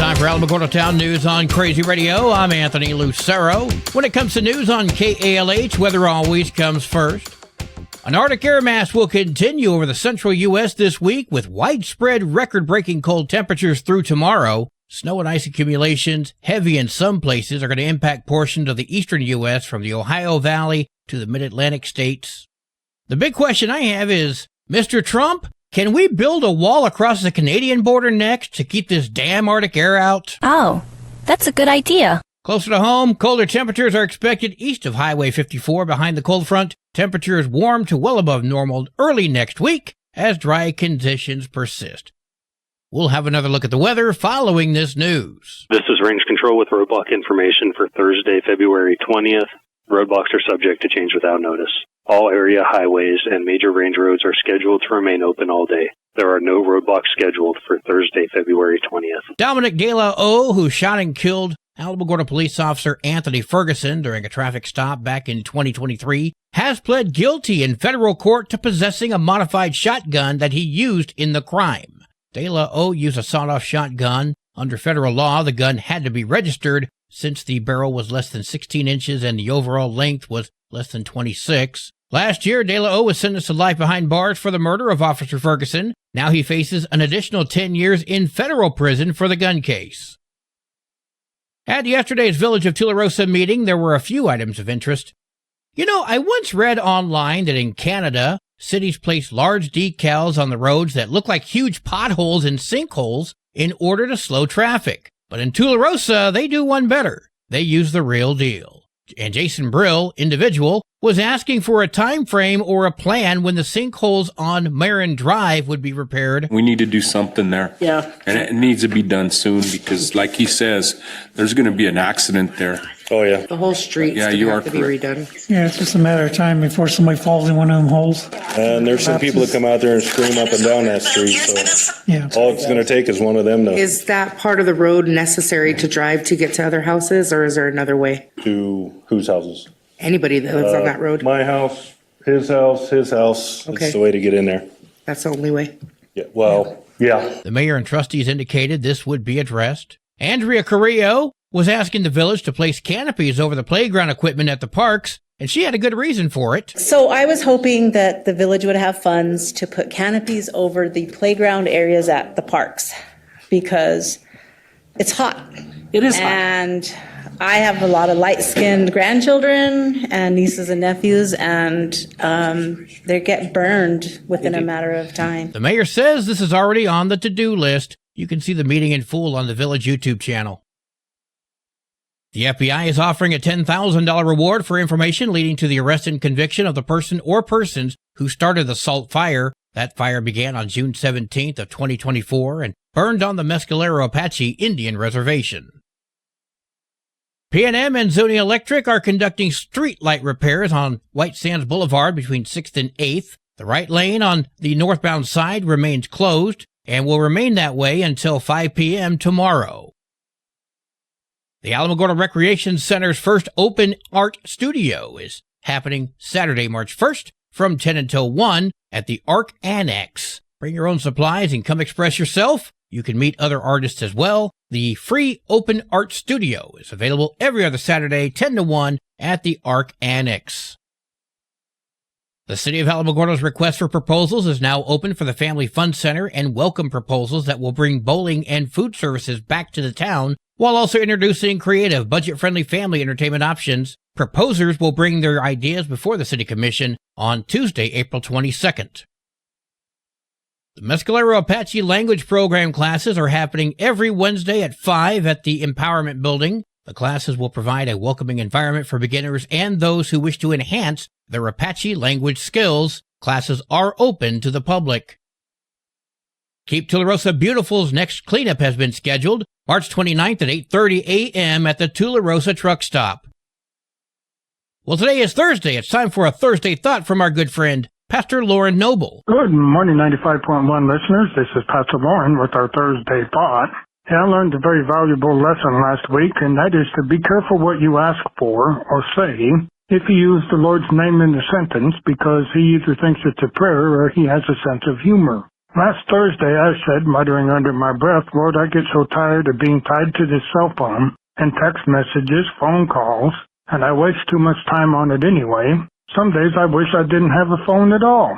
Time for Alamogordo Town News on Crazy Radio. I'm Anthony Lucero. When it comes to news on KALH, weather always comes first. An Arctic air mass will continue over the central U.S. this week with widespread record-breaking cold temperatures through tomorrow. Snow and ice accumulations, heavy in some places, are going to impact portions of the eastern U.S. from the Ohio Valley to the mid-Atlantic states. The big question I have is, Mr. Trump, can we build a wall across the Canadian border next to keep this damn Arctic air out? Oh, that's a good idea. Closer to home, colder temperatures are expected east of Highway 54 behind the cold front. Temperatures warm to well above normal early next week as dry conditions persist. We'll have another look at the weather following this news. This is Range Control with roadblock information for Thursday, February 20th. Roadblocks are subject to change without notice. All area highways and major range roads are scheduled to remain open all day. There are no roadblocks scheduled for Thursday, February 20th. Dominic De La O, who shot and killed Alamogordo police officer Anthony Ferguson during a traffic stop back in 2023, has pled guilty in federal court to possessing a modified shotgun that he used in the crime. De La O used a sawed-off shotgun. Under federal law, the gun had to be registered since the barrel was less than 16 inches and the overall length was less than 26. Last year, De La O was sentenced to life behind bars for the murder of Officer Ferguson. Now he faces an additional 10 years in federal prison for the gun case. At yesterday's Village of Tularosa meeting, there were a few items of interest. You know, I once read online that in Canada, cities place large decals on the roads that look like huge potholes and sinkholes in order to slow traffic. But in Tularosa, they do one better. They use the real deal. And Jason Brill, individual, was asking for a time frame or a plan when the sinkholes on Marin Drive would be repaired. We need to do something there. Yeah. And it needs to be done soon because, like he says, there's going to be an accident there. Oh, yeah. The whole street's Yeah, gonna you have are to be correct. redone. Yeah, it's just a matter of time before somebody falls in one of them holes. And there's some people that come out there and scream up and down that street, so Yeah. all it's gonna take is one of them Is that part of the road necessary to drive to get to other houses, or is there another way? to whose houses? Anybody that lives on that road, My house, his house, his house. Okay. It's the way to get in there. that's the only way. Yeah, well, yeah. The mayor and trustees indicated this would be addressed. Andrea Carrillo was asking the village to place canopies over the playground equipment at the parks, and she had a good reason for it. So I was hoping that the village would have funds to put canopies over the playground areas at the parks because it's hot. It is hot. And I have a lot of light-skinned grandchildren and nieces and nephews, and they get burned within a matter of time. The mayor says this is already on the to-do list. You can see the meeting in full on the village YouTube channel. The FBI is offering a $10,000 reward for information leading to the arrest and conviction of the person or persons who started the Salt Fire. That fire began on June 17th of 2024 and burned on the Mescalero Apache Indian Reservation. P&M and Zoni Electric are conducting street light repairs on White Sands Boulevard between 6th and 8th. The right lane on the northbound side remains closed and will remain that way until 5 p.m. tomorrow. The Alamogordo Recreation Center's first open art studio is happening Saturday, March 1st from 10 until 1 at the Arc Annex. Bring your own supplies and come express yourself. You can meet other artists as well. The free open art studio is available every other Saturday, 10 to 1 at the Arc Annex. The City of Alamogordo's request for proposals is now open for the Family Fun Center and welcome proposals that will bring bowling and food services back to the town, while also introducing creative, budget-friendly family entertainment options. Proposers will bring their ideas before the City Commission on Tuesday, April 22nd. The Mescalero Apache language program classes are happening every Wednesday at 5 at the Empowerment Building. The classes will provide a welcoming environment for beginners and those who wish to enhance their Apache language skills. Classes are open to the public. Keep Tularosa Beautiful's next cleanup has been scheduled March 29th at 8:30 a.m. at the Tularosa Truck Stop. Well, today is Thursday. It's time for a Thursday Thought from our good friend, Pastor Lauren Noble. Good morning, 95.1 listeners. This is Pastor Lauren with our Thursday Thought. I learned a very valuable lesson last week, and that is to be careful what you ask for or say if you use the Lord's name in the sentence, because he either thinks it's a prayer or he has a sense of humor. Last Thursday I said, muttering under my breath, Lord, I get so tired of being tied to this cell phone and text messages, phone calls, and I waste too much time on it anyway. Some days I wish I didn't have a phone at all.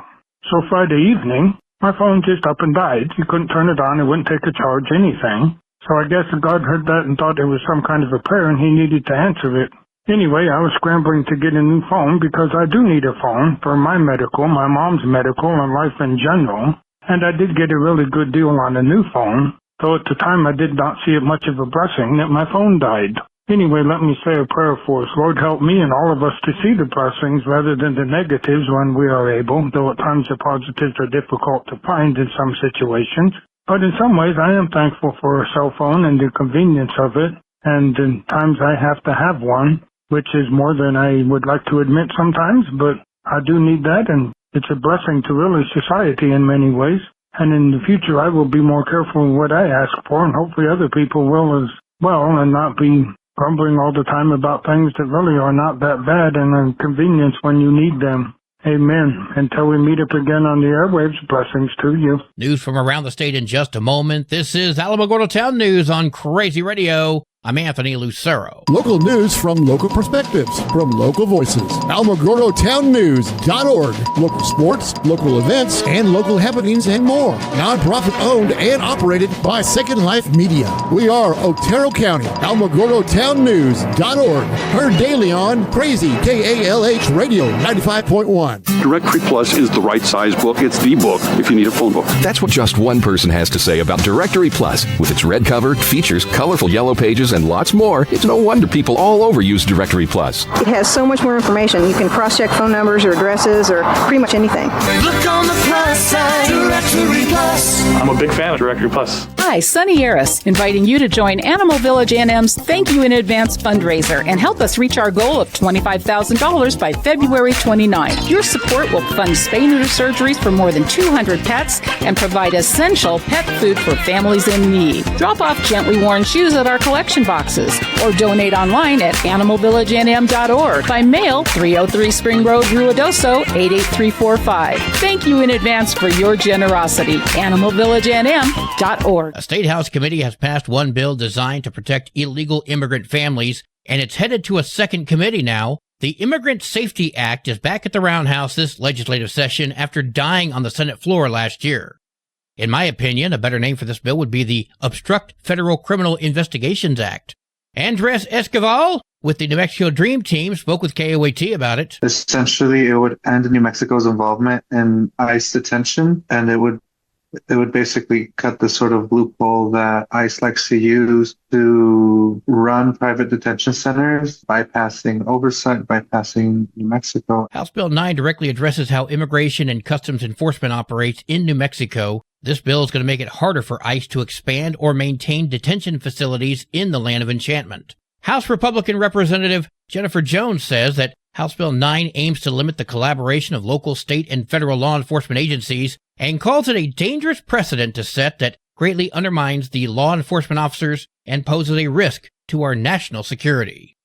So Friday evening, my phone just up and died. You couldn't turn it on, it wouldn't take a charge, anything. So I guess God heard that and thought it was some kind of a prayer and he needed to answer it. Anyway, I was scrambling to get a new phone because I do need a phone for my medical, my mom's medical, and life in general. And I did get a really good deal on a new phone, though at the time I did not see it much of a blessing that my phone died. Anyway, let me say a prayer for us. Lord, help me and all of us to see the blessings rather than the negatives when we are able, though at times the positives are difficult to find in some situations. But in some ways, I am thankful for a cell phone and the convenience of it, and in times I have to have one, which is more than I would like to admit sometimes, but I do need that, and it's a blessing to really society in many ways. And in the future, I will be more careful in what I ask for, and hopefully other people will as well, and not be grumbling all the time about things that really are not that bad and an inconvenience when you need them. Amen. Until we meet up again on the airwaves, blessings to you. News from around the state in just a moment. This is Alamogordo Town News on Crazy Radio. I'm Anthony Lucero. Local news from local perspectives, from local voices. AlamogordoTownNews.org. Local sports, local events, and local happenings and more. Nonprofit owned and operated by Second Life Media. We are Otero County. AlamogordoTownNews.org. Heard daily on Crazy KALH Radio 95.1. Directory Plus is the right size book. It's the book if you need a phone book. That's what just one person has to say about Directory Plus. With its red cover, features, colorful yellow pages, and lots more, it's no wonder people all over use Directory Plus. It has so much more information. You can cross-check phone numbers or addresses or pretty much anything. Look on the plus side, Directory Plus. I'm a big fan of Directory Plus. Hi, Sunny Harris, inviting you to join Animal Village NM's Thank You in Advance fundraiser and help us reach our goal of $25,000 by February 29th. Your support will fund spay-neuter surgeries for more than 200 pets and provide essential pet food for families in need. Drop off gently worn shoes at our collection boxes or donate online at animalvillagenm.org. By mail, 303 Spring Road, Ruidoso, 88345. Thank you in advance for your generosity. animalvillagenm.org. A State House committee has passed one bill designed to protect illegal immigrant families, and it's headed to a second committee now. The Immigrant Safety Act is back at the Roundhouse this legislative session after dying on the Senate floor last year. In my opinion, a better name for this bill would be the Obstruct Federal Criminal Investigations Act. Andres Esquivel with the New Mexico Dream Team spoke with KOAT about it. Essentially, it would end New Mexico's involvement in ICE detention, and it would basically cut the sort of loophole that ICE likes to use to run private detention centers, bypassing oversight, bypassing New Mexico. House Bill 9 directly addresses how Immigration and Customs Enforcement operates in New Mexico. This bill is going to make it harder for ICE to expand or maintain detention facilities in the Land of Enchantment. House Republican Representative Jennifer Jones says that House Bill 9 aims to limit the collaboration of local, state, and federal law enforcement agencies and calls it a dangerous precedent to set that greatly undermines the law enforcement officers and poses a risk to our national security.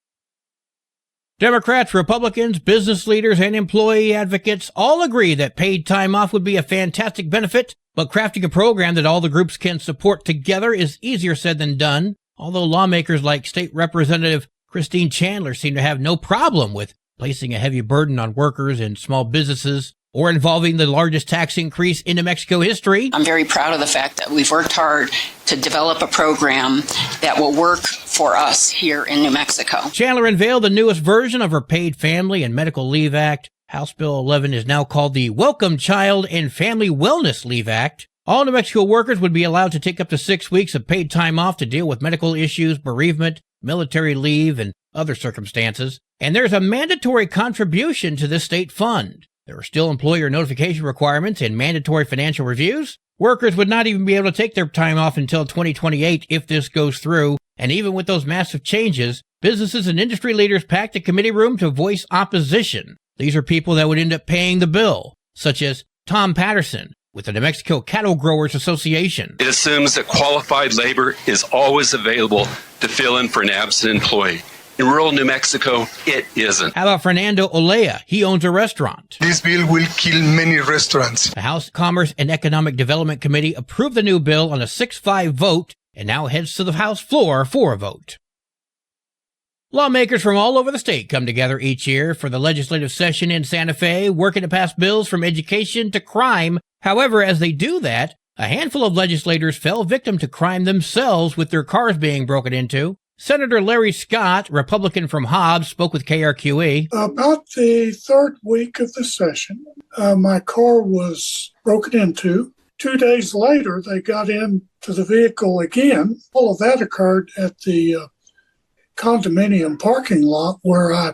Democrats, Republicans, business leaders, and employee advocates all agree that paid time off would be a fantastic benefit, but crafting a program that all the groups can support together is easier said than done, although lawmakers like State Representative Christine Chandler seem to have no problem with placing a heavy burden on workers and small businesses or involving the largest tax increase in New Mexico history. I'm very proud of the fact that we've worked hard to develop a program that will work for us here in New Mexico. Chandler unveiled the newest version of her Paid Family and Medical Leave Act. House Bill 11 is now called the Welcome Child and Family Wellness Leave Act. All New Mexico workers would be allowed to take up to 6 weeks of paid time off to deal with medical issues, bereavement, military leave, and other circumstances. And there's a mandatory contribution to this state fund. There are still employer notification requirements and mandatory financial reviews. Workers would not even be able to take their time off until 2028 if this goes through. And even with those massive changes, businesses and industry leaders packed the committee room to voice opposition. These are people that would end up paying the bill, such as Tom Patterson with the New Mexico Cattle Growers Association. It assumes that qualified labor is always available to fill in for an absent employee. In rural New Mexico, it isn't. How about Fernando Olea? He owns a restaurant. This bill will kill many restaurants. The House Commerce and Economic Development Committee approved the new bill on a 6-5 vote and now heads to the House floor for a vote. Lawmakers from all over the state come together each year for the legislative session in Santa Fe, working to pass bills from education to crime. However, as they do that, a handful of legislators fell victim to crime themselves with their cars being broken into. Senator Larry Scott, Republican from Hobbs, spoke with KRQE. About the third week of the session, my car was broken into. 2 days later, they got into the vehicle again. All of that occurred at the condominium parking lot where I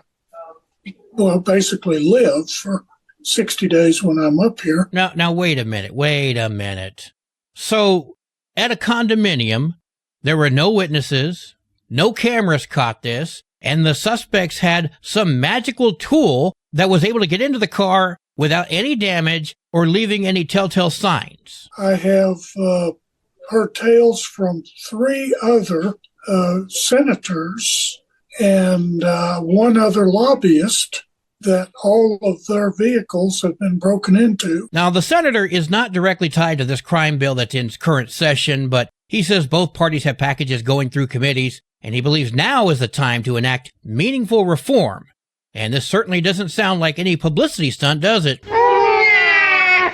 basically live for 60 days when I'm up here. Now, wait a minute. So, at a condominium, there were no witnesses, no cameras caught this, and the suspects had some magical tool that was able to get into the car without any damage or leaving any telltale signs. I have heard tales from 3 other senators and one other lobbyist that all of their vehicles have been broken into. Now, the senator is not directly tied to this crime bill that's in current session, but he says both parties have packages going through committees, and he believes now is the time to enact meaningful reform. And this certainly doesn't sound like any publicity stunt, does it?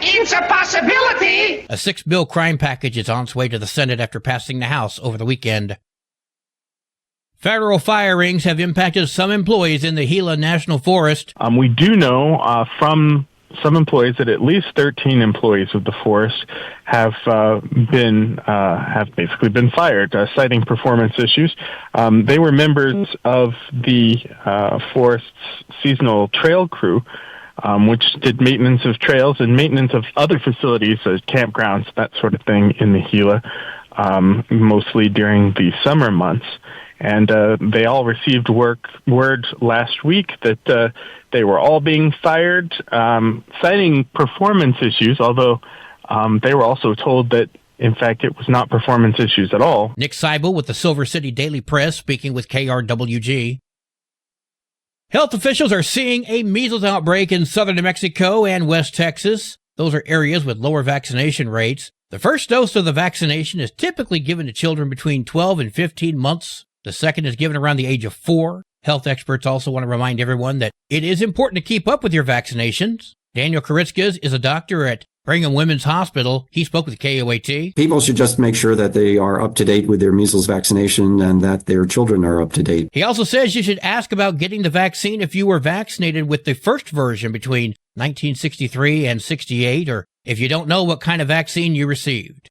It's a possibility! A 6-bill crime package is on its way to the Senate after passing the House over the weekend. Federal firings have impacted some employees in the Gila National Forest. We do know from some employees that at least 13 employees of the forest have basically been fired, citing performance issues. They were members of the forest's seasonal trail crew, which did maintenance of trails and maintenance of other facilities, campgrounds, that sort of thing in the Gila, mostly during the summer months. And they all received word last week that they were all being fired, citing performance issues, although they were also told that, in fact, it was not performance issues at all. Nick Seibel with the Silver City Daily Press speaking with KRWG. Health officials are seeing a measles outbreak in southern New Mexico and West Texas. Those are areas with lower vaccination rates. The first dose of the vaccination is typically given to children between 12 and 15 months. The second is given around the age of 4. Health experts also want to remind everyone that it is important to keep up with your vaccinations. Daniel Karitskas is a doctor at Brigham Women's Hospital. He spoke with KOAT. People should just make sure that they are up to date with their measles vaccination and that their children are up to date. He also says you should ask about getting the vaccine if you were vaccinated with the first version between 1963 and 68, or if you don't know what kind of vaccine you received.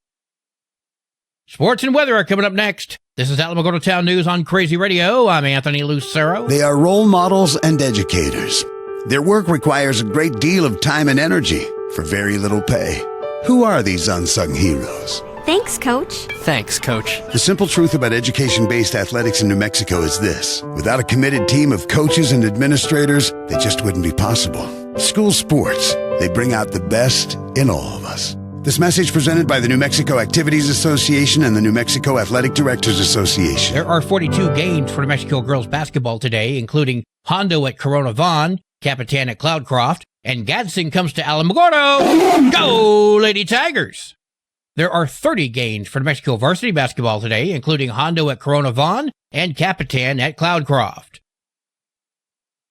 Sports and weather are coming up next. This is Alamogordo Town News on Crazy Radio. I'm Anthony Lucero. They are role models and educators. Their work requires a great deal of time and energy for very little pay. Who are these unsung heroes? Thanks, Coach. Thanks, Coach. The simple truth about education-based athletics in New Mexico is this. Without a committed team of coaches and administrators, they just wouldn't be possible. School sports, they bring out the best in all of us. This message presented by the New Mexico Activities Association and the New Mexico Athletic Directors Association. There are 42 games for New Mexico girls basketball today, including Hondo at Corona Vaughn, Capitan at Cloudcroft, and Gadsden comes to Alamogordo. Go, Lady Tigers! There are 30 games for New Mexico varsity basketball today, including Hondo at Corona Vaughn and Capitan at Cloudcroft.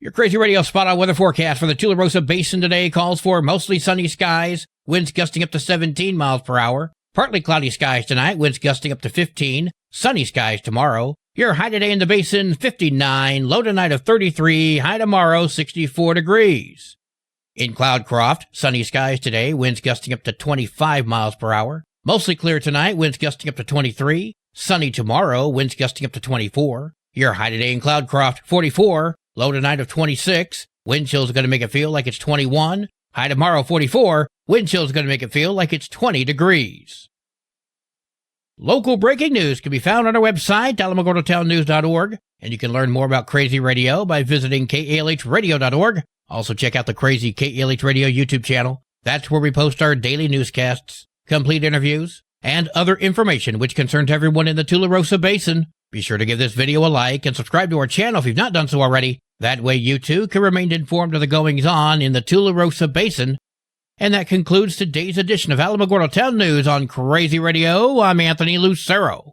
Your Crazy Radio spot-on weather forecast for the Tularosa Basin today calls for mostly sunny skies, winds gusting up to 17 miles per hour. Partly cloudy skies tonight, winds gusting up to 15. Sunny skies tomorrow. Your high today in the basin, 59. Low tonight of 33. High tomorrow, 64 degrees. In Cloudcroft, sunny skies today, winds gusting up to 25 miles per hour. Mostly clear tonight, winds gusting up to 23. Sunny tomorrow, winds gusting up to 24. Your high today in Cloudcroft, 44. Low tonight of 26. Wind chills are going to make it feel like it's 21. High tomorrow, 44. Wind chills are going to make it feel like it's 20 degrees. Local breaking news can be found on our website, alamogordotownnews.org, and you can learn more about Crazy Radio by visiting kalhradio.org. Also check out the Crazy KALH Radio YouTube channel. That's where we post our daily newscasts, complete interviews, and other information which concerns everyone in the Tularosa Basin. Be sure to give this video a like and subscribe to our channel if you've not done so already. That way you too can remain informed of the goings-on in the Tularosa Basin. And that concludes today's edition of Alamogordo Town News on Crazy Radio. I'm Anthony Lucero.